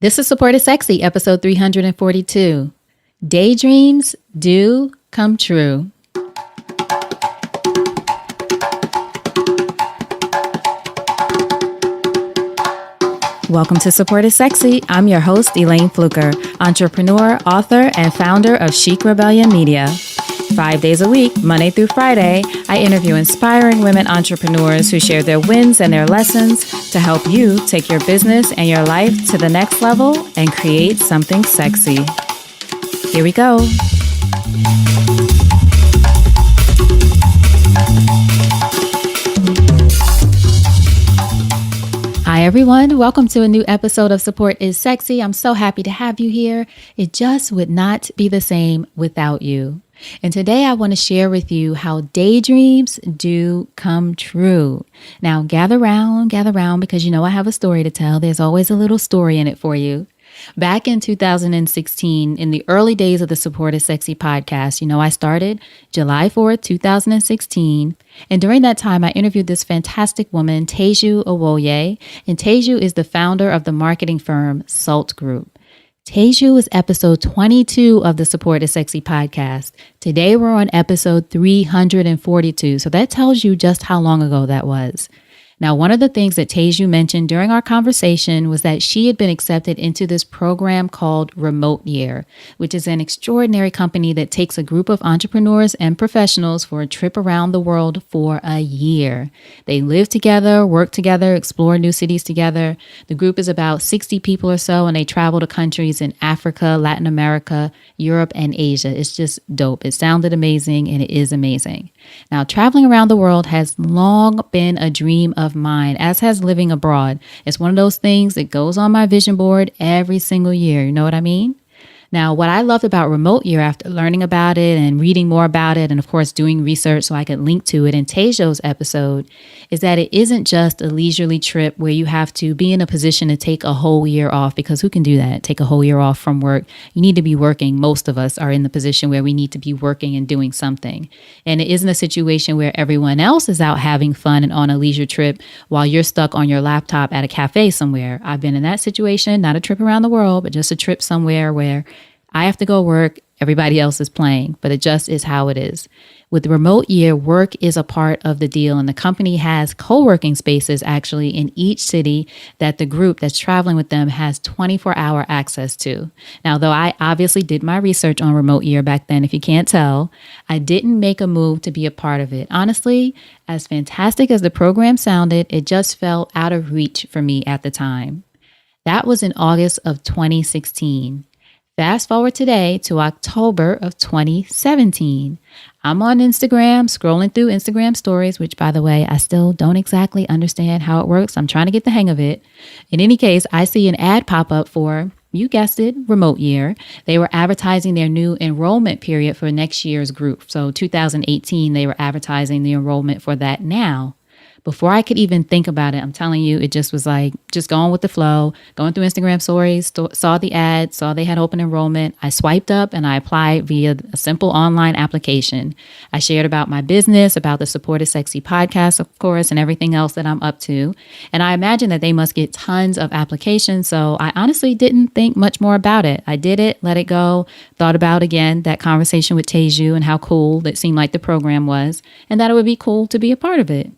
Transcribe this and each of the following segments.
This is Support is Sexy, episode 342. Daydreams do come true. Welcome to Support is Sexy. I'm your host, Elayne Fluker, entrepreneur, author, and founder of Chic Rebellion Media. 5 days a week, Monday through Friday, I interview inspiring women entrepreneurs who share their wins and their lessons to help you take your business and your life to the next level and create something sexy. Here we go. Hi, everyone. Welcome to a new episode of Support is Sexy. I'm so happy to have you here. It just would not be the same without you. And today I want to share with you how daydreams do come true. Now, gather round, because you know I have a story to tell. There's always a little story in it for you. Back in 2016, in the early days of the Support is Sexy podcast, I started July 4th, 2016. And during that time, I interviewed this fantastic woman, Teju Awoye. And Teju is the founder of the marketing firm Salt Group. Teju is episode 22 of the Support is Sexy podcast. Today, we're on episode 342. So that tells you just how long ago that was. Now, one of the things that Teju mentioned during our conversation was that she had been accepted into this program called Remote Year, which is an extraordinary company that takes a group of entrepreneurs and professionals for a trip around the world for a year. They live together, work together, explore new cities together. The group is about 60 people or so, and they travel to countries in Africa, Latin America, Europe, and Asia. It's just dope. It sounded amazing, and it is amazing. Now, traveling around the world has long been a dream of mine, as has living abroad. It's one of those things that goes on my vision board every single year. You know what I mean? Now, what I loved about Remote Year after learning about it and reading more about it and, of course, doing research so I could link to it in Teju's episode is that it isn't just a leisurely trip where you have to be in a position to take a whole year off, because who can do that? Take a whole year off from work. You need to be working. Most of us are in the position where we need to be working and doing something. And it isn't a situation where everyone else is out having fun and on a leisure trip while you're stuck on your laptop at a cafe somewhere. I've been in that situation, not a trip around the world, but just a trip somewhere where I have to go work, everybody else is playing, but it just is how it is. With Remote Year, work is a part of the deal, and the company has co-working spaces actually in each city that the group that's traveling with them has 24-hour access to. Now, though I obviously did my research on Remote Year back then, if you can't tell, I didn't make a move to be a part of it. Honestly, as fantastic as the program sounded, it just felt out of reach for me at the time. That was in August of 2016. Fast forward today to October of 2017. I'm on Instagram, scrolling through Instagram stories, which, by the way, I still don't exactly understand how it works. I'm trying to get the hang of it. In any case, I see an ad pop up for, you guessed it, Remote Year. They were advertising their new enrollment period for next year's group. So 2018, they were advertising the enrollment for that now. Before I could even think about it, I'm telling you, it just was like, just going with the flow, going through Instagram stories, saw the ad, saw they had open enrollment. I swiped up and I applied via a simple online application. I shared about my business, about the Support is Sexy podcast, of course, and everything else that I'm up to. And I imagine that they must get tons of applications. So I honestly didn't think much more about it. I did it, let it go, thought about again that conversation with Teju and how cool it seemed like the program was, and that it would be cool to be a part of it.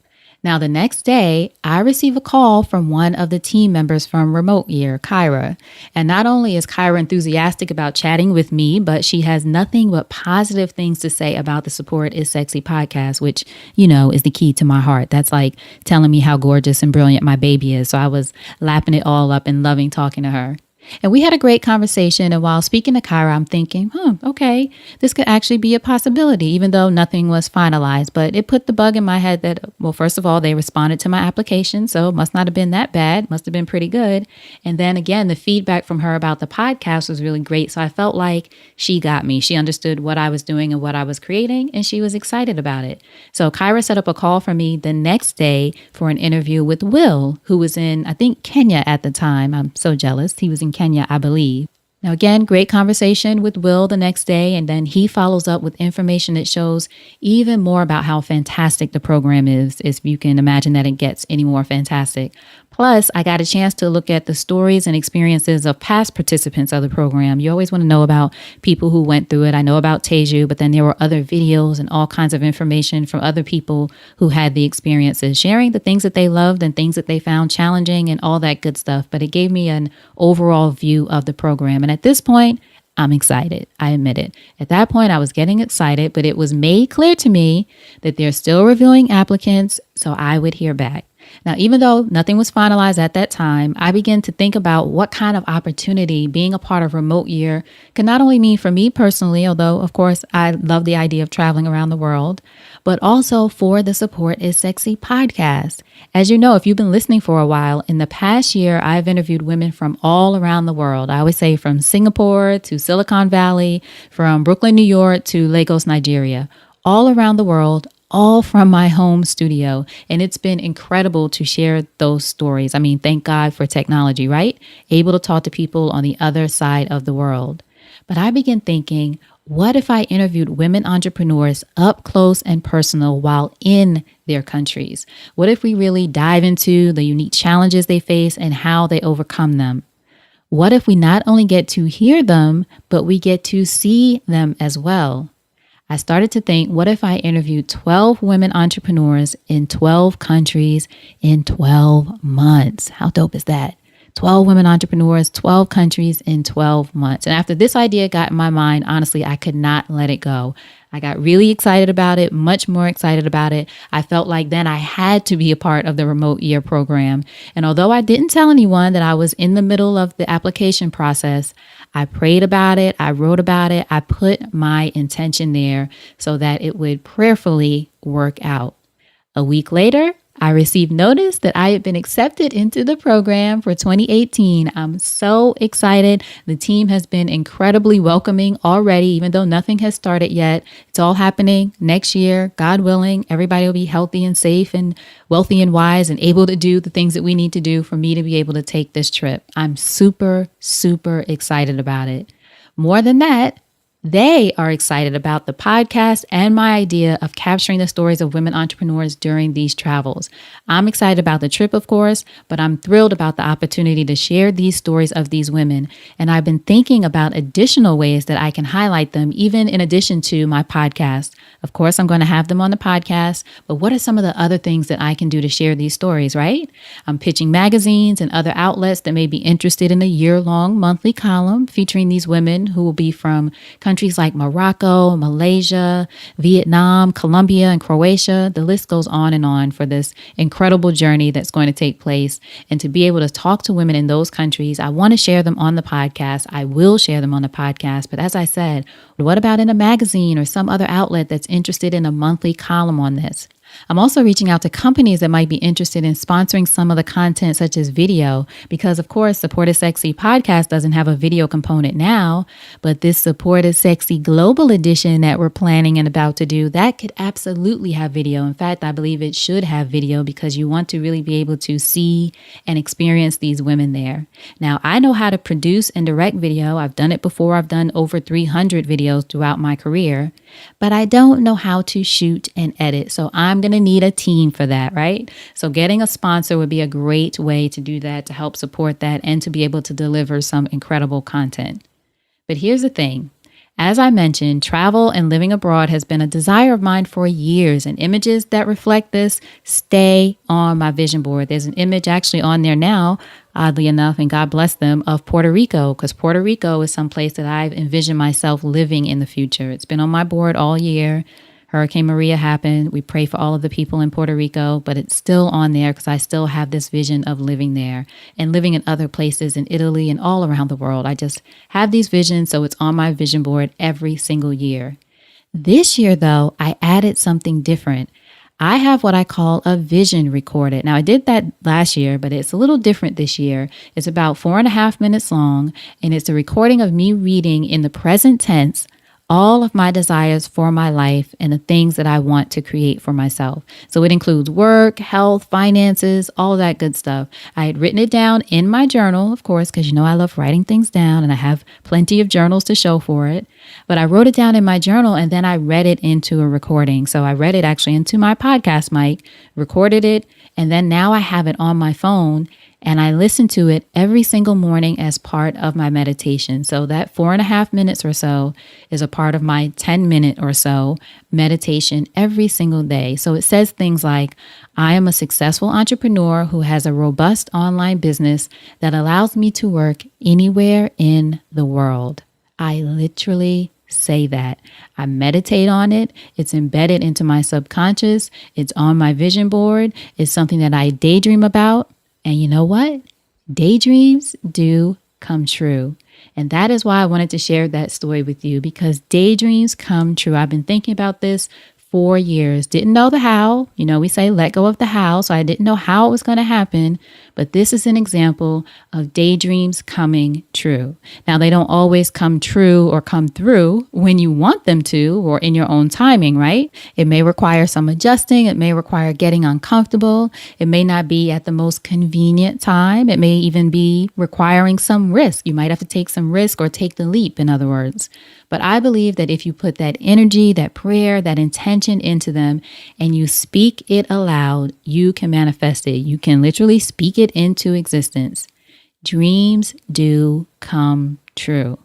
Now, the next day, I receive a call from one of the team members from Remote Year, Kyra. And not only is Kyra enthusiastic about chatting with me, but she has nothing but positive things to say about the Support is Sexy podcast, which, is the key to my heart. That's like telling me how gorgeous and brilliant my baby is. So I was lapping it all up and loving talking to her. And we had a great conversation. And while speaking to Kyra, I'm thinking, okay, this could actually be a possibility, even though nothing was finalized. But it put the bug in my head that, well, first of all, they responded to my application. So it must not have been that bad. Must have been pretty good. And then again, the feedback from her about the podcast was really great. So I felt like she got me. She understood what I was doing and what I was creating, and she was excited about it. So Kyra set up a call for me the next day for an interview with Will, who was in, I think, Kenya at the time. I'm so jealous. He was in Kenya, I believe. Now, again, great conversation with Will the next day, and then he follows up with information that shows even more about how fantastic the program is, if you can imagine that it gets any more fantastic. Plus, I got a chance to look at the stories and experiences of past participants of the program. You always want to know about people who went through it. I know about Teju, but then there were other videos and all kinds of information from other people who had the experiences, sharing the things that they loved and things that they found challenging and all that good stuff. But it gave me an overall view of the program. And at this point, I'm excited. I admit it. At that point, I was getting excited, but it was made clear to me that they're still reviewing applicants, so I would hear back. Now, even though nothing was finalized at that time, I began to think about what kind of opportunity being a part of Remote Year can not only mean for me personally, although, of course, I love the idea of traveling around the world, but also for the Support is Sexy podcast. As you know, if you've been listening for a while, in the past year, I've interviewed women from all around the world. I always say from Singapore to Silicon Valley, from Brooklyn, New York to Lagos, Nigeria, all around the world, all from my home studio. And it's been incredible to share those stories. I mean, thank God for technology, right? Able to talk to people on the other side of the world. But I began thinking, what if I interviewed women entrepreneurs up close and personal while in their countries? What if we really dive into the unique challenges they face and how they overcome them? What if we not only get to hear them, but we get to see them as well? I started to think, what if I interviewed 12 women entrepreneurs in 12 countries in 12 months? How dope is that? 12 women entrepreneurs, 12 countries in 12 months. And after this idea got in my mind, honestly, I could not let it go. I got really excited about it, much more excited about it. I felt like then I had to be a part of the Remote Year program. And although I didn't tell anyone that I was in the middle of the application process, I prayed about it. I wrote about it. I put my intention there so that it would prayerfully work out. A week later, I received notice that I had been accepted into the program for 2018. I'm so excited. The team has been incredibly welcoming already, even though nothing has started yet. It's all happening next year, God willing. Everybody will be healthy and safe and wealthy and wise and able to do the things that we need to do for me to be able to take this trip. I'm super, super excited about it. More than that, they are excited about the podcast and my idea of capturing the stories of women entrepreneurs during these travels. I'm excited about the trip, of course, but I'm thrilled about the opportunity to share these stories of these women. And I've been thinking about additional ways that I can highlight them, even in addition to my podcast. Of course, I'm going to have them on the podcast, but what are some of the other things that I can do to share these stories, right? I'm pitching magazines and other outlets that may be interested in a year-long monthly column featuring these women who will be from countries like Morocco, Malaysia, Vietnam, Colombia, and Croatia. The list goes on for this incredible journey that's going to take place. And to be able to talk to women in those countries, I want to share them on the podcast. I will share them on the podcast. But as I said, what about in a magazine or some other outlet that's interested in a monthly column on this? I'm also reaching out to companies that might be interested in sponsoring some of the content, such as video, because of course, Support is Sexy podcast doesn't have a video component now, but this Support is Sexy Global Edition that we're planning and about to do, that could absolutely have video. In fact, I believe it should have video because you want to really be able to see and experience these women there. Now, I know how to produce and direct video. I've done it before. I've done over 300 videos throughout my career, but I don't know how to shoot and edit. So I'm going to need a team for that, right? So getting a sponsor would be a great way to do that, to help support that and to be able to deliver some incredible content. But here's the thing. As I mentioned, travel and living abroad has been a desire of mine for years, and images that reflect this stay on my vision board. There's an image actually on there now, oddly enough, and God bless them, of Puerto Rico, because Puerto Rico is someplace that I've envisioned myself living in the future. It's been on my board all year. Hurricane Maria happened. We pray for all of the people in Puerto Rico, but it's still on there because I still have this vision of living there and living in other places in Italy and all around the world. I just have these visions, so it's on my vision board every single year. This year, though, I added something different. I have what I call a vision recorded. Now, I did that last year, but it's a little different this year. It's about 4.5 minutes long, and it's a recording of me reading in the present tense all of my desires for my life and the things that I want to create for myself. So it includes work, health, finances, all that good stuff. I had written it down in my journal, of course, because I love writing things down and I have plenty of journals to show for it. But I wrote it down in my journal and then I read it into a recording. So I read it actually into my podcast mic, recorded it, and then now I have it on my phone. And I listen to it every single morning as part of my meditation. So that 4.5 minutes or so is a part of my 10-minute or so meditation every single day. So it says things like, I am a successful entrepreneur who has a robust online business that allows me to work anywhere in the world. I literally say that. I meditate on it. It's embedded into my subconscious. It's on my vision board. It's something that I daydream about. And you know what? Daydreams do come true. And that is why I wanted to share that story with you, because daydreams come true. I've been thinking about this 4 years. Didn't know the how. We say let go of the how. So I didn't know how it was going to happen. But this is an example of daydreams coming true. Now, they don't always come true or come through when you want them to or in your own timing, right? It may require some adjusting. It may require getting uncomfortable. It may not be at the most convenient time. It may even be requiring some risk. You might have to take some risk or take the leap, in other words. But I believe that if you put that energy, that prayer, that intention into them, and you speak it aloud, you can manifest it. You can literally speak it into existence. Dreams do come true.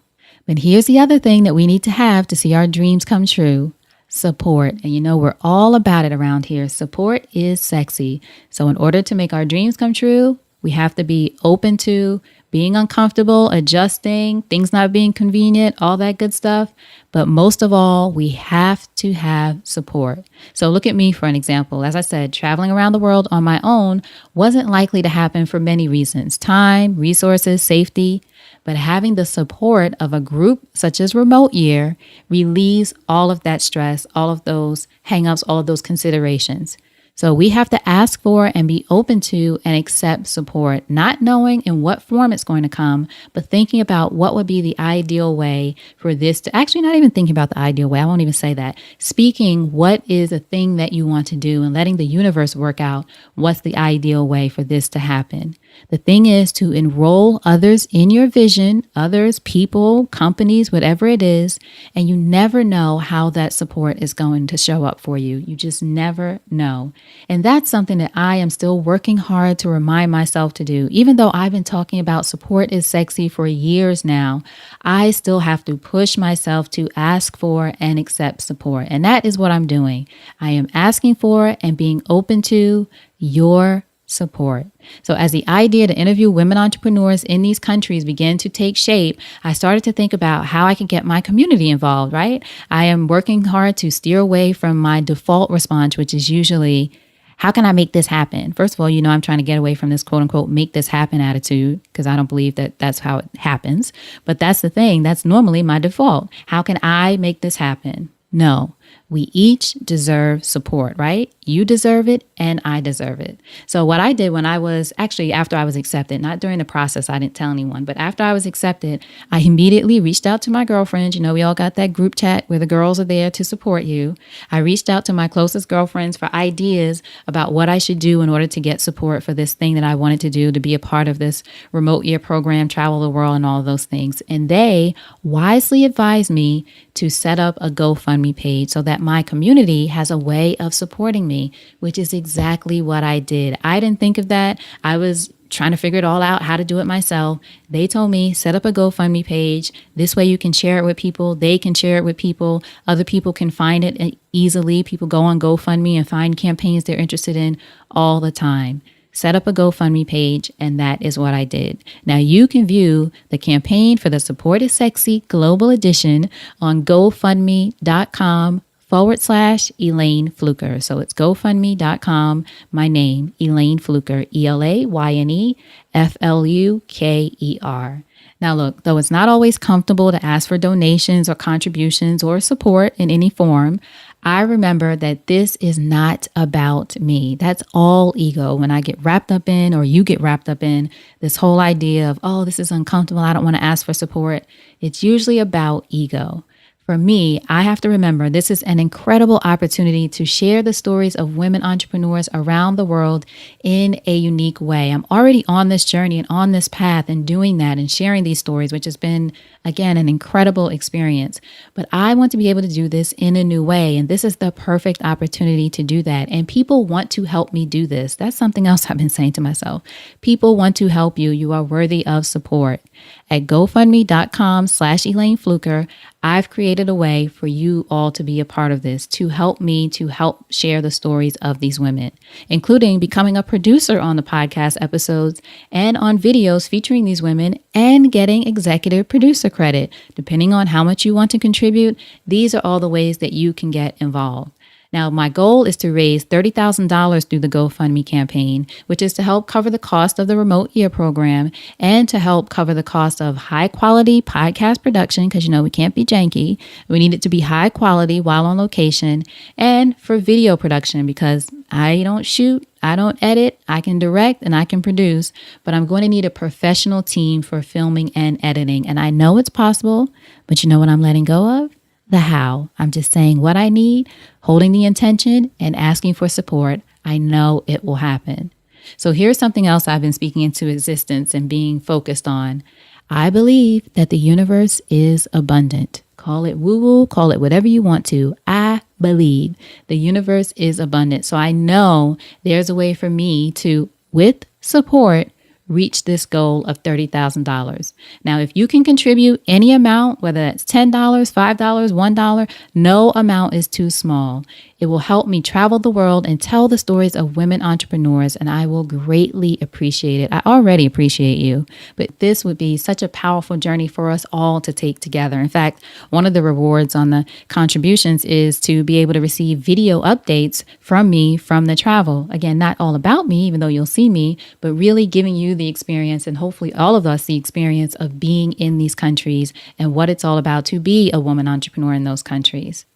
But here's the other thing that we need to have to see our dreams come true: support. And we're all about it around here. Support is sexy. So in order to make our dreams come true, we have to be open to being uncomfortable, adjusting, things not being convenient, all that good stuff. But most of all, we have to have support. So look at me for an example. As I said, traveling around the world on my own wasn't likely to happen for many reasons: time, resources, safety. But having the support of a group such as Remote Year relieves all of that stress, all of those hangups, all of those considerations. So we have to ask for and be open to and accept support, not knowing in what form it's going to come, but thinking about what would be the ideal way for this to actually not even thinking about the ideal way. I won't even say that. Speaking what is a thing that you want to do and letting the universe work out what's the ideal way for this to happen. The thing is to enroll others in your vision, others, people, companies, whatever it is, and you never know how that support is going to show up for you. You just never know. And that's something that I am still working hard to remind myself to do. Even though I've been talking about support is sexy for years now, I still have to push myself to ask for and accept support. And that is what I'm doing. I am asking for and being open to your support. So as the idea to interview women entrepreneurs in these countries began to take shape, I started to think about how I can get my community involved, right? I am working hard to steer away from my default response, which is usually, how can I make this happen? First of all, I'm trying to get away from this quote unquote make this happen attitude, because I don't believe that that's how it happens. But that's the thing. That's normally my default. How can I make this happen? No. We each deserve support, right? You deserve it and I deserve it. So what I did when I was actually after I was accepted, not during the process, I didn't tell anyone, but after I was accepted, I immediately reached out to my girlfriends. We all got that group chat where the girls are there to support you. I reached out to my closest girlfriends for ideas about what I should do in order to get support for this thing that I wanted to do, to be a part of this Remote Year program, travel the world and all of those things. And they wisely advised me to set up a GoFundMe page so that my community has a way of supporting me, which is exactly what I did. I didn't think of that. I was trying to figure it all out, how to do it myself. They told me, set up a GoFundMe page. This way you can share it with people. They can share it with people. Other people can find it easily. People go on GoFundMe and find campaigns they're interested in all the time. Set up a GoFundMe page, and that is what I did. Now you can view the campaign for the Support is Sexy Global Edition on GoFundMe.com/Elayne Fluker. So it's GoFundMe.com, my name, Elayne Fluker, ELAYNE FLUKER. Now look, though it's not always comfortable to ask for donations or contributions or support in any form, I remember that this is not about me. That's all ego. When I get wrapped up in, or you get wrapped up in, this whole idea of, oh, this is uncomfortable, I don't want to ask for support, it's usually about ego. For me, I have to remember this is an incredible opportunity to share the stories of women entrepreneurs around the world in a unique way. I'm already on this journey and on this path and doing that and sharing these stories, which has been, again, an incredible experience. But I want to be able to do this in a new way. And this is the perfect opportunity to do that. And people want to help me do this. That's something else I've been saying to myself. People want to help you. You are worthy of support. At GoFundMe.com/Elayne Fluker, I've created a way for you all to be a part of this, to help me to help share the stories of these women, including becoming a producer on the podcast episodes and on videos featuring these women and getting executive producer credit. Depending on how much you want to contribute, these are all the ways that you can get involved. Now, my goal is to raise $30,000 through the GoFundMe campaign, which is to help cover the cost of the remote year program and to help cover the cost of high quality podcast production, because we can't be janky. We need it to be high quality while on location, and for video production, because I don't shoot, I don't edit, I can direct and I can produce, but I'm going to need a professional team for filming and editing. And I know it's possible, but you know what I'm letting go of? The how. I'm just saying what I need, holding the intention, and asking for support. I know it will happen. So here's something else I've been speaking into existence and being focused on. I believe that the universe is abundant. Call it woo-woo, call it whatever you want to. I believe the universe is abundant. So I know there's a way for me to, with support, reach this goal of $30,000. Now, if you can contribute any amount, whether that's $10, $5, $1, no amount is too small. It will help me travel the world and tell the stories of women entrepreneurs, and I will greatly appreciate it. I already appreciate you, but this would be such a powerful journey for us all to take together. In fact, one of the rewards on the contributions is to be able to receive video updates from me from the travel. Again, not all about me, even though you'll see me, but really giving you the experience, and hopefully all of us the experience of being in these countries and what it's all about to be a woman entrepreneur in those countries.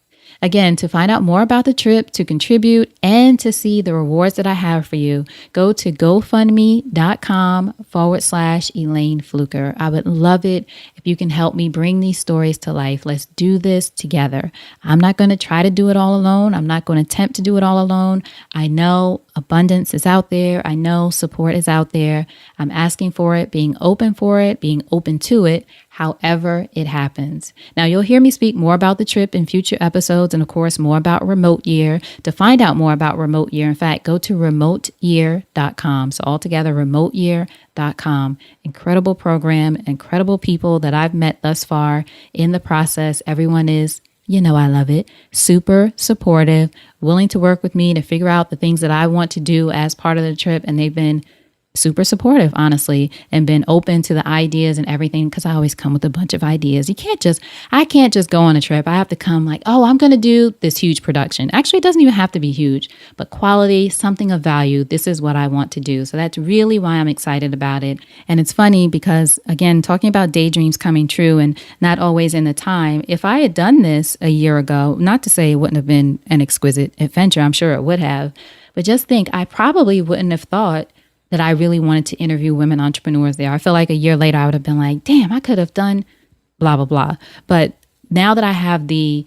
Again, to find out more about the trip, to contribute, and to see the rewards that I have for you, go to GoFundMe.com/Elayne Fluker. I would love it if you can help me bring these stories to life. Let's do this together. I'm not going to try to do it all alone. I'm not going to attempt to do it all alone. I know abundance is out there. I know support is out there. I'm asking for it, being open for it, being open to it, however it happens. Now, you'll hear me speak more about the trip in future episodes, and of course, more about Remote Year. To find out more about Remote Year, in fact, go to remoteyear.com. So altogether, remoteyear.com. Incredible program, incredible people that I've met thus far in the process. Everyone is, I love it, super supportive, willing to work with me to figure out the things that I want to do as part of the trip. And they've been super supportive, honestly, and been open to the ideas and everything, because I always come with a bunch of ideas. I can't just go on a trip. I have to come like, oh, I'm going to do this huge production. Actually, it doesn't even have to be huge, but quality, something of value. This is what I want to do. So that's really why I'm excited about it. And it's funny because, again, talking about daydreams coming true and not always in the time, if I had done this a year ago, not to say it wouldn't have been an exquisite adventure, I'm sure it would have, but just think, I probably wouldn't have thought that I really wanted to interview women entrepreneurs there. I feel like a year later, I would have been like, damn, I could have done blah, blah, blah. But now that I have the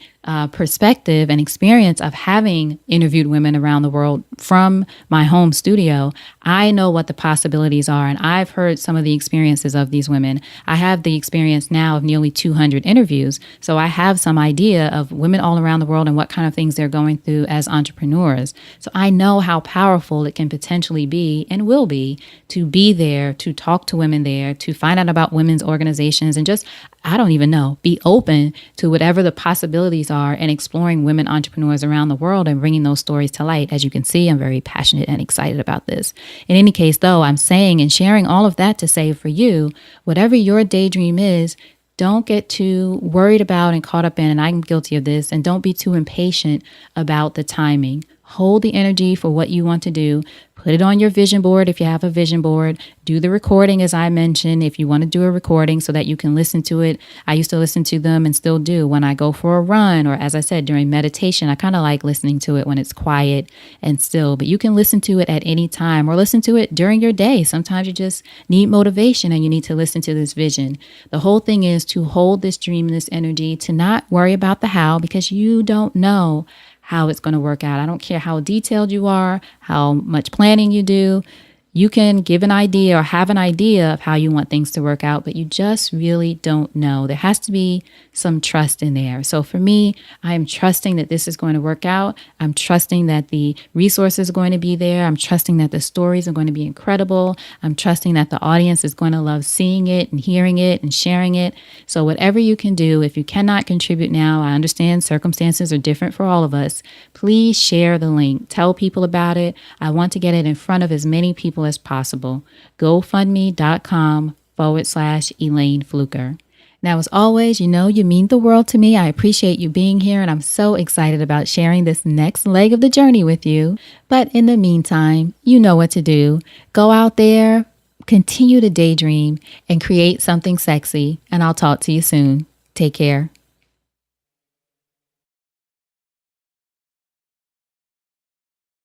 perspective and experience of having interviewed women around the world from my home studio, I know what the possibilities are. And I've heard some of the experiences of these women. I have the experience now of nearly 200 interviews. So I have some idea of women all around the world and what kind of things they're going through as entrepreneurs. So I know how powerful it can potentially be and will be to be there, to talk to women there, to find out about women's organizations, and just, I don't even know, be open to whatever the possibilities are and exploring women entrepreneurs around the world and bringing those stories to light. As you can see, I'm very passionate and excited about this. In any case, though, I'm saying and sharing all of that to say, for you, whatever your daydream is, don't get too worried about and caught up in, and I'm guilty of this, and don't be too impatient about the timing. hold the energy for what you want to do. Put it on your vision board if you have a vision board. Do the recording, as I mentioned, if you want to do a recording so that you can listen to it. I used to listen to them and still do when I go for a run, or as I said, during meditation. I kind of like listening to it when it's quiet and still, but you can listen to it at any time or listen to it during your day. Sometimes you just need motivation and you need to listen to this vision. The whole thing is to hold this dream and this energy, to not worry about the how, because you don't know how it's going to work out. I don't care how detailed you are, how much planning you do. You can give an idea or have an idea of how you want things to work out, but you just really don't know. There has to be some trust in there. So for me, I am trusting that this is going to work out. I'm trusting that the resources are going to be there. I'm trusting that the stories are going to be incredible. I'm trusting that the audience is going to love seeing it and hearing it and sharing it. So whatever you can do, if you cannot contribute now, I understand circumstances are different for all of us. Please share the link. Tell people about it. I want to get it in front of as many people as possible. GoFundMe.com/Elayne Fluker. Now, as always, you mean the world to me. I appreciate you being here, and I'm so excited about sharing this next leg of the journey with you. But in the meantime, you know what to do. Go out there, continue to daydream, and create something sexy, and I'll talk to you soon. Take care.